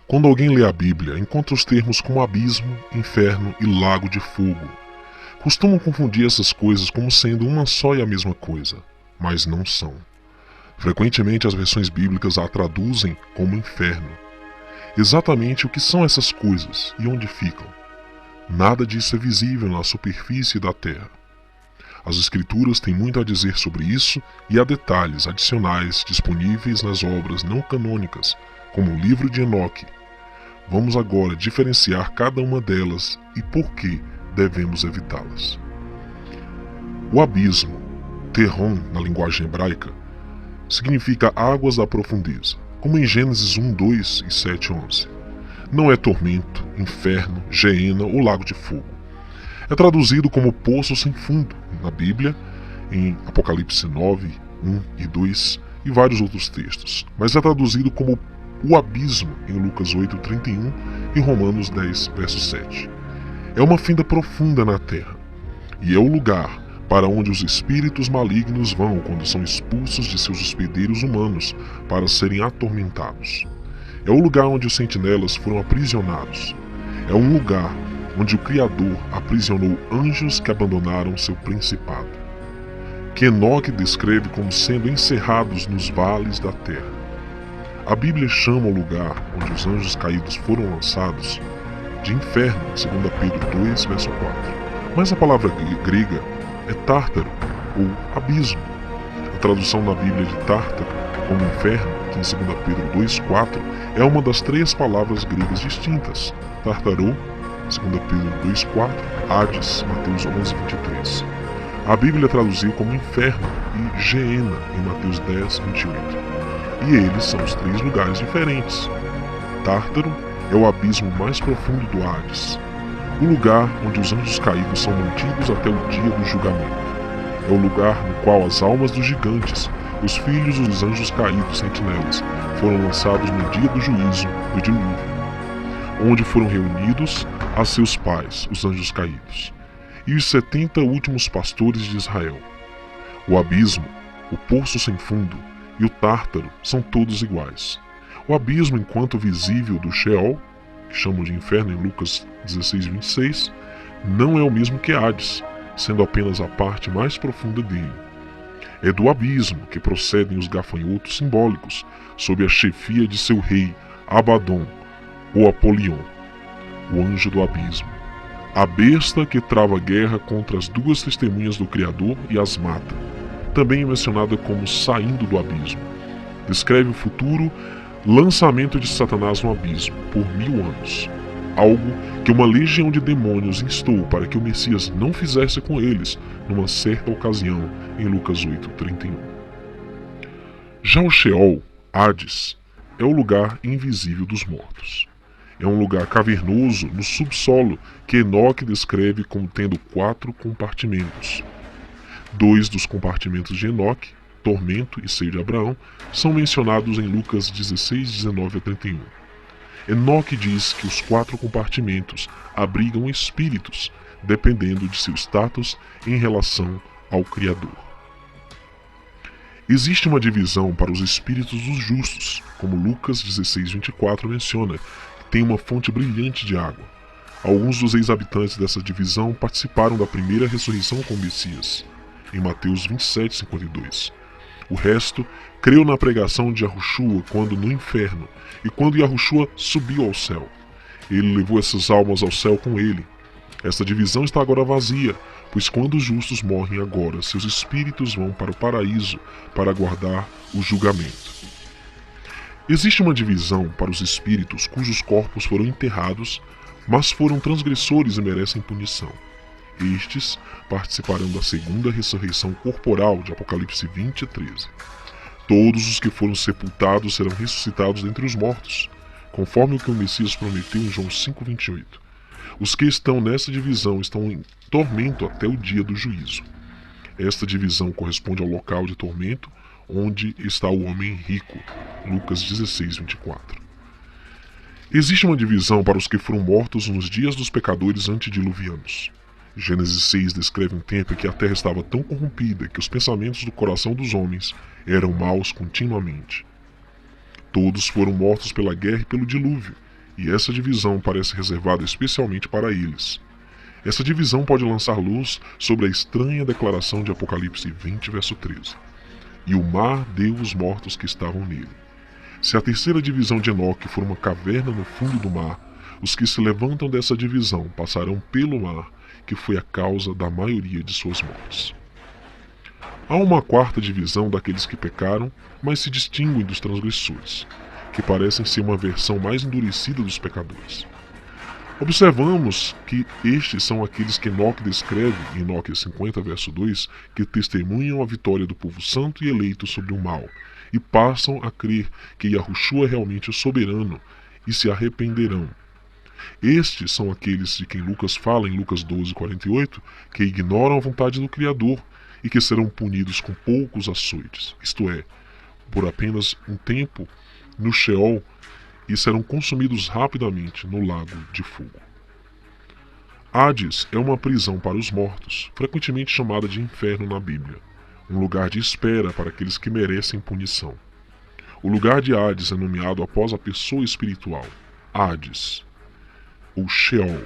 Quando alguém lê a Bíblia, encontra os termos como abismo, inferno e lago de fogo. Costumam confundir essas coisas como sendo uma só e a mesma coisa, mas não são. Frequentemente as versões bíblicas a traduzem como inferno. Exatamente o que são essas coisas e onde ficam? Nada disso é visível na superfície da terra. As Escrituras têm muito a dizer sobre isso e há detalhes adicionais disponíveis nas obras não canônicas, como o livro de Enoque. Vamos agora diferenciar cada uma delas e por que devemos evitá-las. O abismo, Terron na linguagem hebraica, significa águas da profundeza, como em Gênesis 1, 2 e 7, 11. Não é tormento, inferno, geena ou lago de fogo. É traduzido como poço sem fundo na Bíblia, em Apocalipse 9, 1 e 2 e vários outros textos, mas é traduzido como o abismo em Lucas 8, 31 e Romanos 10, verso 7. É uma fenda profunda na terra, e é o lugar para onde os espíritos malignos vão quando são expulsos de seus hospedeiros humanos para serem atormentados. É o lugar onde os sentinelas foram aprisionados. É um lugar onde o Criador aprisionou anjos que abandonaram seu principado, que Enoque descreve como sendo encerrados nos vales da terra. A Bíblia chama o lugar onde os anjos caídos foram lançados de inferno, 2 Pedro 2, verso 4. Mas a palavra grega é tártaro, ou abismo. A tradução na Bíblia de tártaro como inferno, que em 2 Pedro 2, 4, é uma das três palavras gregas distintas: tartarou, 2 Pedro 2, 4, Hades, Mateus 11, 23. A Bíblia traduziu como inferno e geena em Mateus 10, 28. E eles são os três lugares diferentes. Tártaro é o abismo mais profundo do Hades, o lugar onde os anjos caídos são mantidos até o dia do julgamento. É o lugar no qual as almas dos gigantes, os filhos dos anjos caídos sentinelas, foram lançados no dia do juízo, do dilúvio, onde foram reunidos a seus pais, os anjos caídos, e os 70 últimos pastores de Israel. O abismo, o poço sem fundo e o tártaro são todos iguais. O abismo, enquanto visível do Sheol, que chamam de inferno em Lucas 16, 26, não é o mesmo que Hades, sendo apenas a parte mais profunda dele. É do abismo que procedem os gafanhotos simbólicos, sob a chefia de seu rei, Abaddon, ou Apolion, o anjo do abismo. A besta que trava guerra contra as duas testemunhas do Criador e as mata, também é mencionada como saindo do abismo. Descreve o futuro lançamento de Satanás no abismo por 1000 anos, algo que uma legião de demônios instou para que o Messias não fizesse com eles numa certa ocasião em Lucas 8, 31. Já o Sheol, Hades, é o lugar invisível dos mortos. É um lugar cavernoso no subsolo que Enoque descreve como tendo 4 compartimentos. 2 dos compartimentos de Enoque, tormento e seio de Abraão, são mencionados em Lucas 16, 19 a 31. Enoque diz que os 4 compartimentos abrigam espíritos, dependendo de seu status em relação ao Criador. Existe uma divisão para os espíritos dos justos, como Lucas 16, 24 menciona, que tem uma fonte brilhante de água. Alguns dos ex-habitantes dessa divisão participaram da primeira ressurreição com o Messias, em Mateus 27, 52. O resto creu na pregação de Yahushua quando no inferno, e quando Yahushua subiu ao céu. Ele levou essas almas ao céu com ele. Esta divisão está agora vazia, pois quando os justos morrem agora, seus espíritos vão para o paraíso para aguardar o julgamento. Existe uma divisão para os espíritos cujos corpos foram enterrados, mas foram transgressores e merecem punição. Estes participarão da segunda ressurreição corporal de Apocalipse 20 e 13. Todos os que foram sepultados serão ressuscitados dentre os mortos, conforme o que o Messias prometeu em João 5, 28. Os que estão nessa divisão estão em tormento até o dia do juízo. Esta divisão corresponde ao local de tormento onde está o homem rico, Lucas 16, 24. Existe uma divisão para os que foram mortos nos dias dos pecadores antediluvianos. Gênesis 6 descreve um tempo em que a terra estava tão corrompida que os pensamentos do coração dos homens eram maus continuamente. Todos foram mortos pela guerra e pelo dilúvio, e essa divisão parece reservada especialmente para eles. Essa divisão pode lançar luz sobre a estranha declaração de Apocalipse 20, verso 13. E o mar deu os mortos que estavam nele. Se a terceira divisão de Enoque for uma caverna no fundo do mar, os que se levantam dessa divisão passarão pelo mar, que foi a causa da maioria de suas mortes. Há uma quarta divisão daqueles que pecaram, mas se distinguem dos transgressores, que parecem ser uma versão mais endurecida dos pecadores. Observamos que estes são aqueles que Enoque descreve, em Enoque 50, verso 2, que testemunham a vitória do povo santo e eleito sobre o mal, e passam a crer que Yahushua é realmente o soberano, e se arrependerão. Estes são aqueles de quem Lucas fala em Lucas 12, 48, que ignoram a vontade do Criador e que serão punidos com poucos açoites, isto é, por apenas um tempo no Sheol, e serão consumidos rapidamente no lago de fogo. Hades é uma prisão para os mortos, frequentemente chamada de inferno na Bíblia, um lugar de espera para aqueles que merecem punição. O lugar de Hades é nomeado após a pessoa espiritual, Hades, ou Sheol,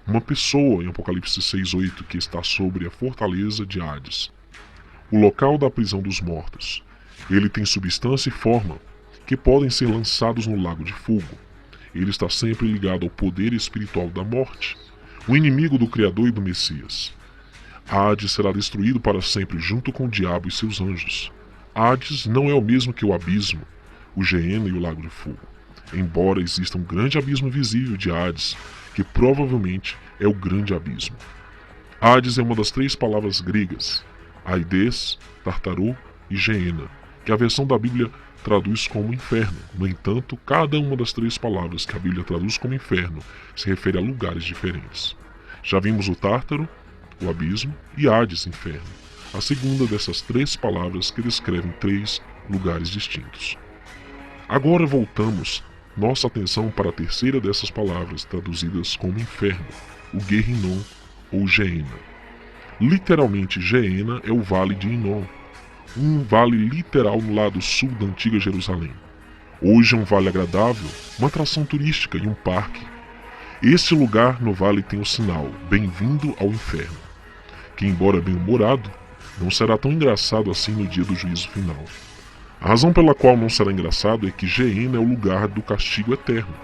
uma pessoa em Apocalipse 6:8 que está sobre a fortaleza de Hades, o local da prisão dos mortos. Ele tem substância e forma, que podem ser lançados no lago de fogo. Ele está sempre ligado ao poder espiritual da morte, o inimigo do Criador e do Messias. Hades será destruído para sempre junto com o diabo e seus anjos. Hades não é o mesmo que o abismo, o Geena e o lago de fogo, embora exista um grande abismo visível de Hades, que provavelmente é o grande abismo. Hades é uma das três palavras gregas, Aides, Tartarô e Geena, que a versão da Bíblia traduz como inferno. No entanto, cada uma das três palavras que a Bíblia traduz como inferno se refere a lugares diferentes. Já vimos o Tártaro, o abismo, e Hades, inferno, a segunda dessas três palavras que descrevem três lugares distintos. Agora voltamos nossa atenção para a terceira dessas palavras traduzidas como inferno, o Gehinnom ou Geena. Literalmente, Geena é o vale de Hinnom, um vale literal no lado sul da antiga Jerusalém. Hoje é um vale agradável, uma atração turística e um parque. Este lugar no vale tem o sinal Bem-vindo ao Inferno, que, embora bem-humorado, não será tão engraçado assim no dia do juízo final. A razão pela qual não será engraçado é que Geena é o lugar do castigo eterno.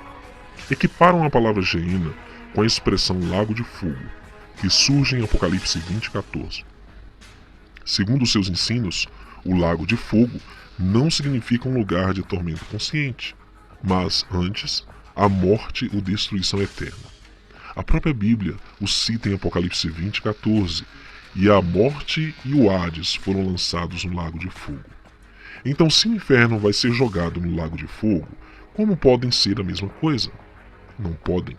Equiparam a palavra Geena com a expressão lago de fogo, que surge em Apocalipse 20:14. Segundo seus ensinos, o lago de fogo não significa um lugar de tormento consciente, mas, antes, a morte ou destruição eterna. A própria Bíblia o cita em Apocalipse 20:14, e a morte e o Hades foram lançados no lago de fogo. Então, se o inferno vai ser jogado no lago de fogo, como podem ser a mesma coisa? Não podem.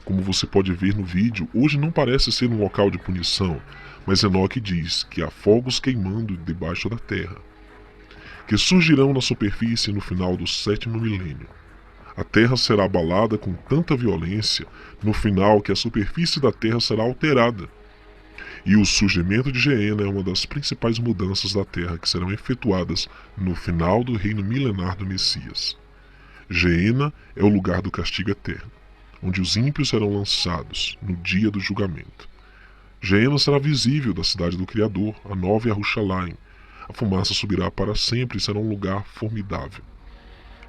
Como você pode ver no vídeo, hoje não parece ser um local de punição, mas Enoque diz que há fogos queimando debaixo da terra, que surgirão na superfície no final do 7º milênio. A terra será abalada com tanta violência no final que a superfície da terra será alterada. E o surgimento de Geena é uma das principais mudanças da terra que serão efetuadas no final do reino milenar do Messias. Geena é o lugar do castigo eterno, onde os ímpios serão lançados no dia do julgamento. Geena será visível da cidade do Criador, a nova Yerushalayim. A fumaça subirá para sempre e será um lugar formidável.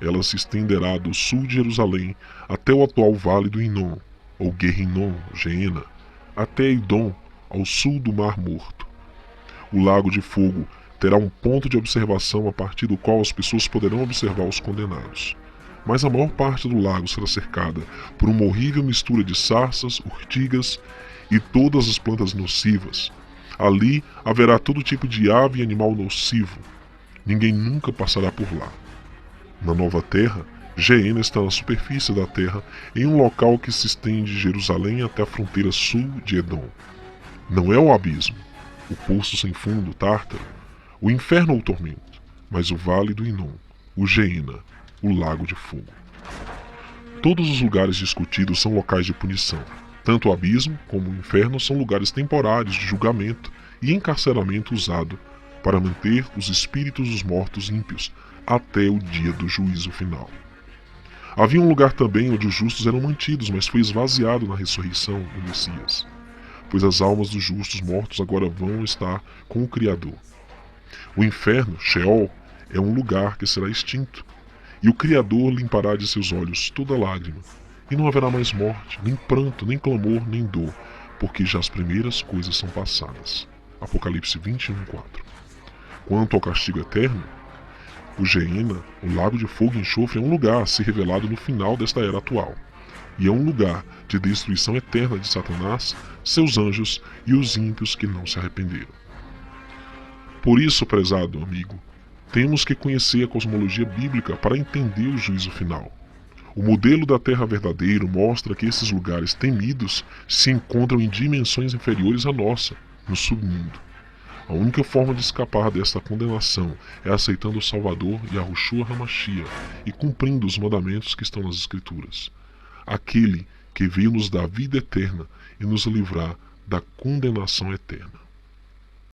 Ela se estenderá do sul de Jerusalém até o atual vale do Hinnom, ou Gehinnom, Geena, até Edom, ao sul do Mar Morto. O lago de fogo terá um ponto de observação a partir do qual as pessoas poderão observar os condenados. Mas a maior parte do lago será cercada por uma horrível mistura de sarças, urtigas e todas as plantas nocivas. Ali haverá todo tipo de ave e animal nocivo. Ninguém nunca passará por lá. Na nova terra, Geena está na superfície da terra, em um local que se estende de Jerusalém até a fronteira sul de Edom. Não é o abismo, o poço sem fundo, o Tártaro, o inferno ou o tormento, mas o vale do Hinnom, o Geena, o lago de fogo. Todos os lugares discutidos são locais de punição. Tanto o abismo como o inferno são lugares temporários de julgamento e encarceramento usado para manter os espíritos dos mortos ímpios até o dia do juízo final. Havia um lugar também onde os justos eram mantidos, mas foi esvaziado na ressurreição do Messias, pois as almas dos justos mortos agora vão estar com o Criador. O inferno, Sheol, é um lugar que será extinto, e o Criador limpará de seus olhos toda lágrima, e não haverá mais morte, nem pranto, nem clamor, nem dor, porque já as primeiras coisas são passadas. Apocalipse 21:4. Quanto ao castigo eterno, o Geena, o lago de fogo e enxofre, é um lugar a ser revelado no final desta era atual, e é um lugar de destruição eterna de Satanás, seus anjos e os ímpios que não se arrependeram. Por isso, prezado amigo, temos que conhecer a cosmologia bíblica para entender o juízo final. O modelo da Terra verdadeiro mostra que esses lugares temidos se encontram em dimensões inferiores à nossa, no submundo. A única forma de escapar desta condenação é aceitando o Salvador Yahushua HaMashiach e cumprindo os mandamentos que estão nas Escrituras. Aquele que veio nos dar vida eterna e nos livrar da condenação eterna.